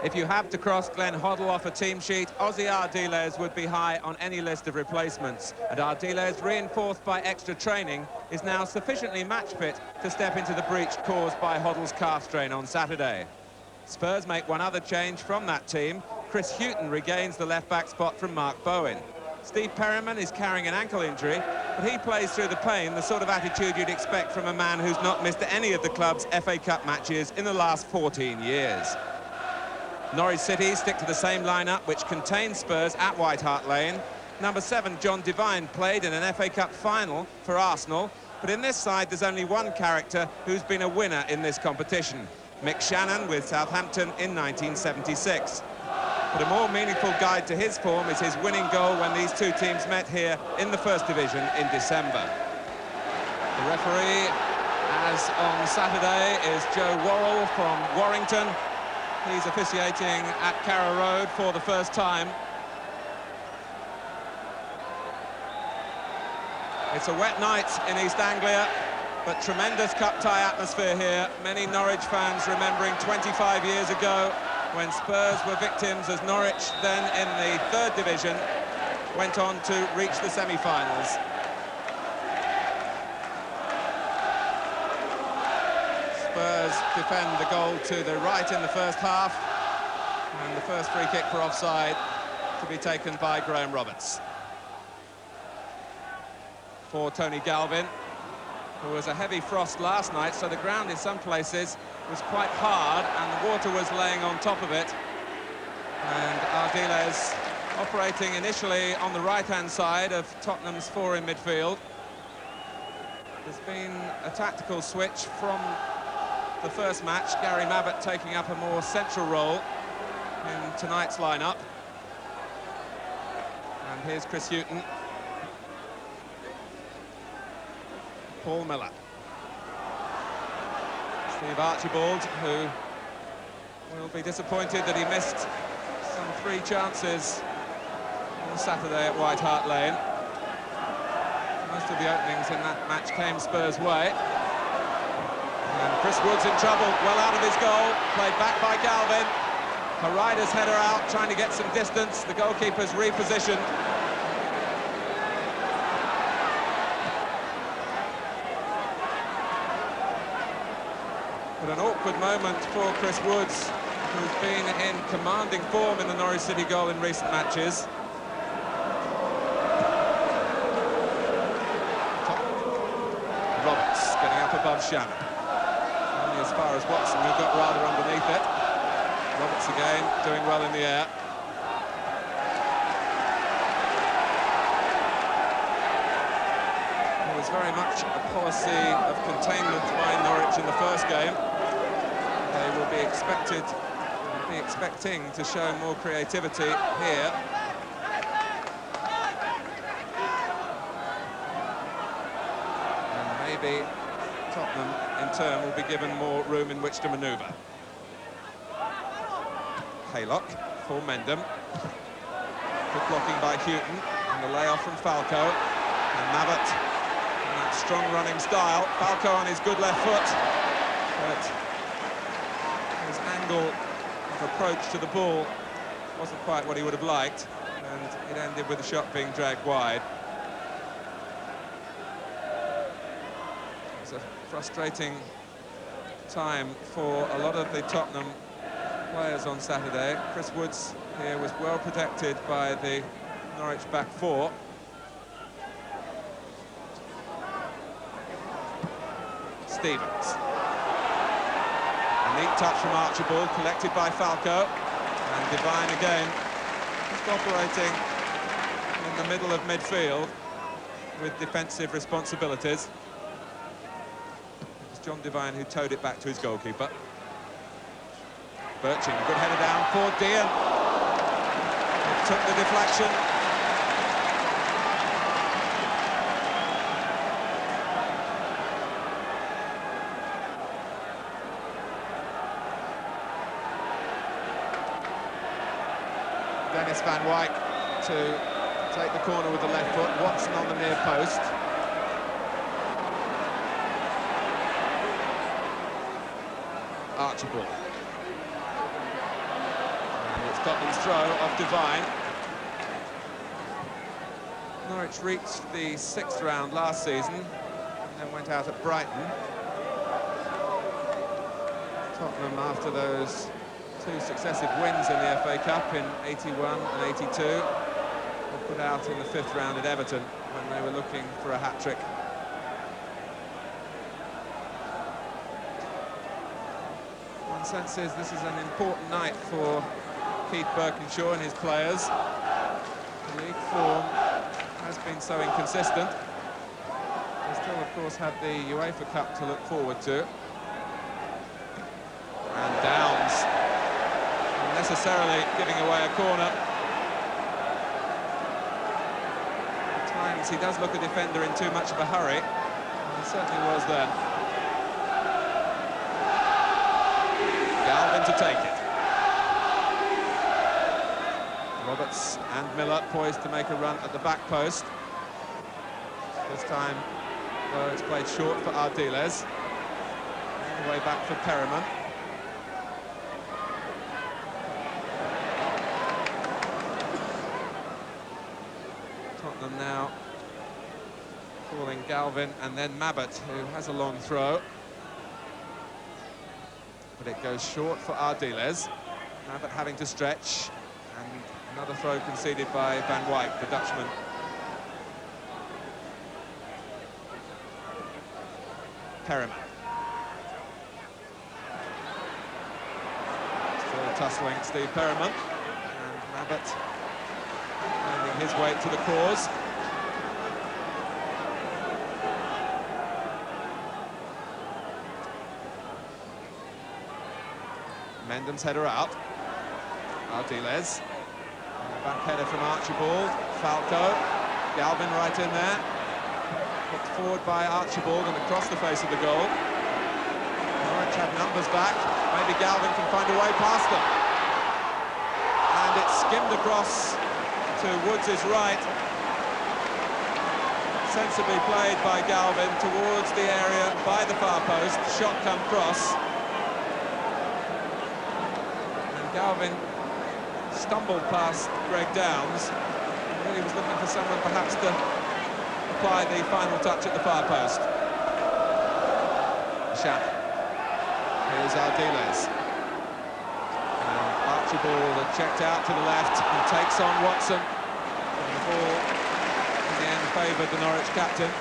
If you have to cross Glenn Hoddle off a team sheet, Ozzy Ardiles would be high on any list of replacements. And Ardiles, reinforced by extra training, is now sufficiently match fit to step into the breach caused by Hoddle's calf strain on Saturday. Spurs make one other change from that team. Chris Hughton regains the left-back spot from Mark Bowen. Steve Perryman is carrying an ankle injury, but he plays through the pain, the sort of attitude you'd expect from a man who's not missed any of the club's FA Cup matches in the last 14 years. Norwich City stick to the same lineup, which contains Spurs at White Hart Lane. Number 7, John Devine, played in an FA Cup final for Arsenal, but in this side there's only one character who's been a winner in this competition. Mick Shannon with Southampton in 1976. But a more meaningful guide to his form is his winning goal when these two teams met here in the First Division in December. The referee, as on Saturday, is Joe Worrell from Warrington. He's officiating at Carrow Road for the first time. It's a wet night in East Anglia, but tremendous cup tie atmosphere here. Many Norwich fans remembering 25 years ago when Spurs were victims as Norwich, then in the third division, went on to reach the semi-finals. Spurs defend the goal to the right in the first half, and the first free kick for offside to be taken by Graham Roberts. For Tony Galvin, there was a heavy frost last night, so the ground in some places was quite hard and the water was laying on top of it. And Ardiles operating initially on the right-hand side of Tottenham's 4 in midfield. There's been a tactical switch from the first match, Gary Mabbott taking up a more central role in tonight's lineup. And here's Chris Hughton. Paul Miller. Steve Archibald, who will be disappointed that he missed some 3 chances on Saturday at White Hart Lane. Most of the openings in that match came Spurs' way. And Chris Wood's in trouble, well out of his goal, played back by Galvin. Harida's header out, trying to get some distance. The goalkeeper's repositioned. But an awkward moment for Chris Woods, who's been in commanding form in the Norwich City goal in recent matches. Roberts getting up above Shannon. Only as far as Watson, who got rather underneath it. Roberts again, doing well in the air. It was very much a policy of containment by Norwich in the first game. They will be expecting to show more creativity here. And maybe Tottenham, in turn, will be given more room in which to manoeuvre. Haylock for Mendham. Good blocking by Hughton, and the layoff from Falco. And Mabbott, in that strong running style. Falco on his good left foot, but his angle of approach to the ball wasn't quite what he would have liked, and it ended with the shot being dragged wide. It's a frustrating time for a lot of the Tottenham players on Saturday. Chris Woods here was well protected by the Norwich back 4. Stevens. A neat touch from Archibald, collected by Falco. And Devine again, just operating in the middle of midfield with defensive responsibilities. It was John Devine who towed it back to his goalkeeper. Birching, a good header down for Dean. It took the deflection. Dennis Van Wyk to take the corner with the left foot. Watson on the near post. Archibald. Tottenham's throw off Devine. Norwich reached the 6th round last season and then went out at Brighton. Tottenham, after those 2 successive wins in the FA Cup in 81 and 82, were put out in the 5th round at Everton when they were looking for a hat-trick. One sense is this is an important night for Keith Birkinshaw and his players. The league form has been so inconsistent. They still, of course, have the UEFA Cup to look forward to. And Downs, unnecessarily giving away a corner. At times he does look a defender in too much of a hurry. And he certainly was then. Galvin to take it. Roberts and Miller poised to make a run at the back post. This time, though, it's played short for Ardiles. All the way back for Perriman. Tottenham now calling Galvin and then Mabbutt, who has a long throw. But it goes short for Ardiles. Mabbutt having to stretch. And another throw conceded by Van Wijk, the Dutchman. Perriman. Still tussling Steve Perriman. And Mabbutt finding his way to the cause. Mendham's header out. Ardiles. Back header from Archibald. Falco. Galvin right in there. Put forward by Archibald and across the face of the goal. Norwich have numbers back. Maybe Galvin can find a way past them. And it's skimmed across to Woods' right. Sensibly played by Galvin towards the area by the far post. Shot come cross. And Galvin stumbled past Greg Downs. Really was looking for someone perhaps to apply the final touch at the far post. Shap. Here's Ardiles. And Archibald had checked out to the left and takes on Watson. And the ball in the end favoured the Norwich captain.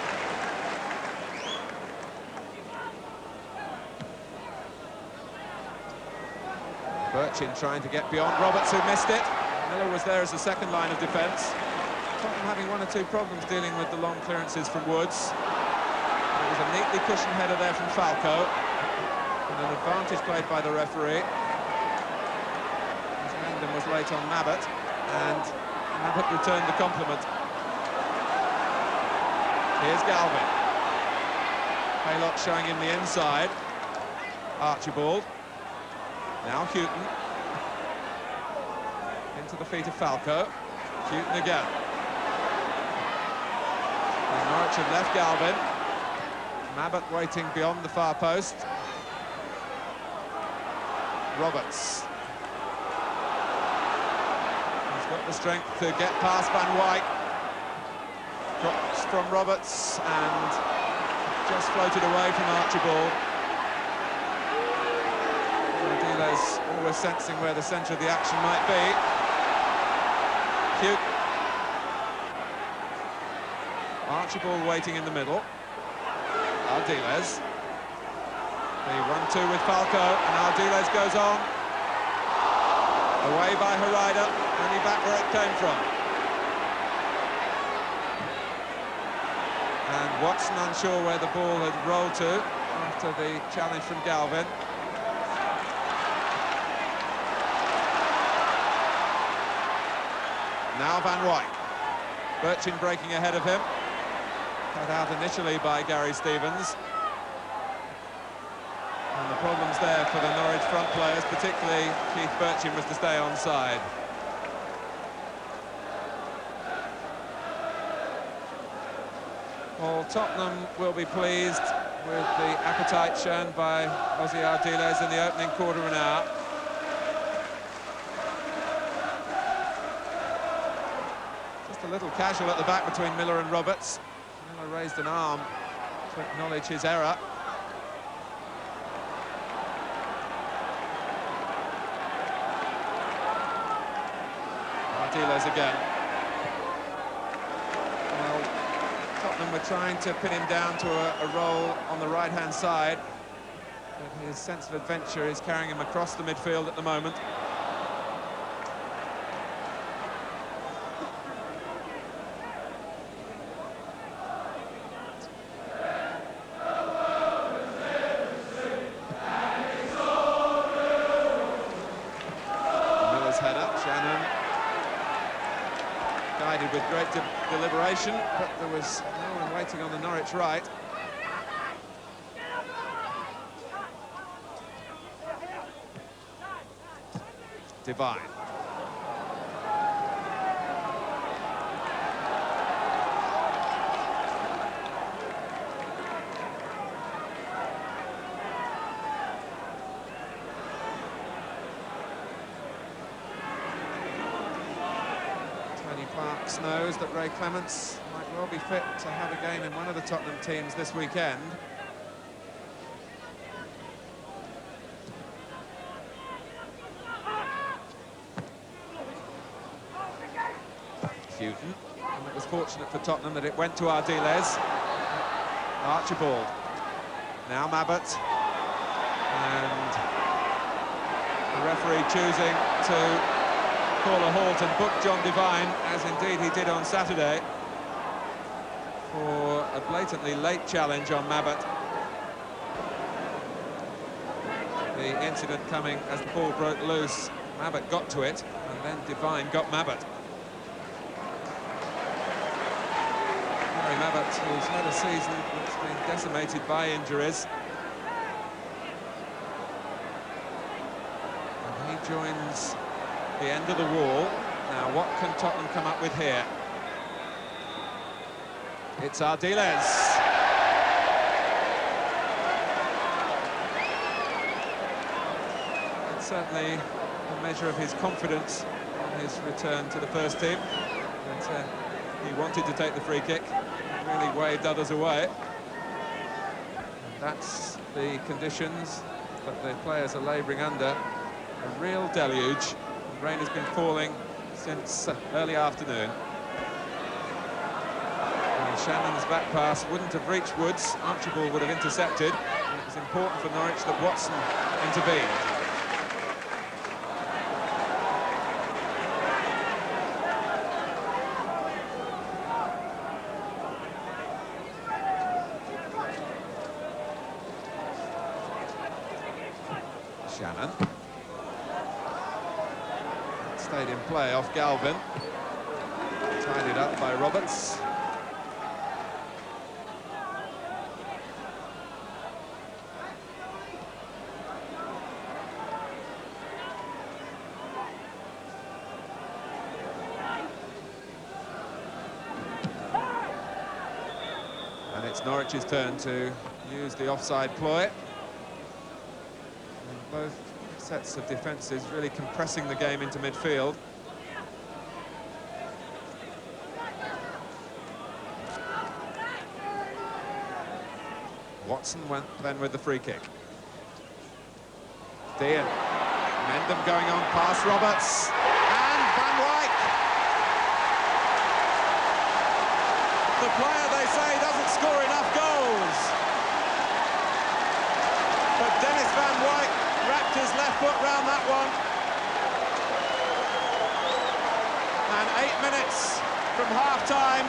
Birchin trying to get beyond Roberts, who missed it. Miller was there as the second line of defence. Tottenham having 1 or 2 problems dealing with the long clearances from Woods. It was a neatly cushioned header there from Falco. And an advantage played by the referee. As Mendham was late on Mabbutt. And Mabbutt returned the compliment. Here's Galvin. Haylock showing him the inside. Archibald. Now Houghton. Into the feet of Falco. Houghton again. And Norwich have left Galvin. Mabbutt waiting beyond the far post. Roberts. He's got the strength to get past Van Wijk. Drops from Roberts and just floated away from Archibald. Ardiles always sensing where the centre of the action might be. Houghton. Archibald waiting in the middle. Ardiles. The 1-2 with Falco, and Ardiles goes on. Away by Harida, only back where it came from. And Watson unsure where the ball had rolled to after the challenge from Galvin. Now Van Wijk. Birchin breaking ahead of him. Cut out initially by Gary Stevens. And the problems there for the Norwich front players, particularly Keith Birchin, was to stay onside. Well, Tottenham will be pleased with the appetite shown by Ossie Ardiles in the opening quarter of an hour. a little casual at the back between Miller and Roberts. Miller raised an arm to acknowledge his error. Ardiles again. Well, Tottenham were trying to pin him down to a roll on the right-hand side, but his sense of adventure is carrying him across the midfield at the moment. Guided with great deliberation, but there was no one waiting on the Norwich right. Divine. Parks knows that Ray Clements might well be fit to have a game in one of the Tottenham teams this weekend. Houghton, and it was fortunate for Tottenham that it went to Ardiles. Archibald, now Mabbutt, and the referee choosing to call a halt and book John Devine, as indeed he did on Saturday, for a blatantly late challenge on Mabbutt. The incident coming as the ball broke loose. Mabbutt got to it, and then Devine got Mabbutt. Harry Mabbutt, who's had a season that's been decimated by injuries. And he joins the end of the wall. Now, what can Tottenham come up with here? It's Ardiles. It's certainly a measure of his confidence on his return to the first team. But, he wanted to take the free kick, really waved others away. And that's the conditions that the players are labouring under. A real deluge. Rain has been falling since early afternoon. And Shannon's back pass wouldn't have reached Woods. Archibald would have intercepted. And it was important for Norwich that Watson intervened. Shannon. Stayed in play off Galvin. Tidied up by Roberts. And it's Norwich's turn to use the offside ploy. And both sets of defences really compressing the game into midfield. Watson went then with the free kick. Dean. Mendham going on past Roberts. And Van Wyk. The player, they say, doesn't score enough goals. But Dennis Van Wyk wrapped his left foot round that one. And 8 minutes from half-time,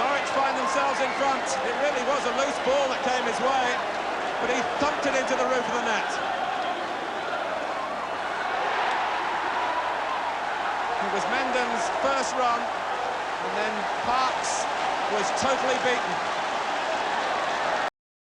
Norwich find themselves in front. It really was a loose ball that came his way, but he thumped it into the roof of the net. It was Mendham's first run, and then Parks was totally beaten.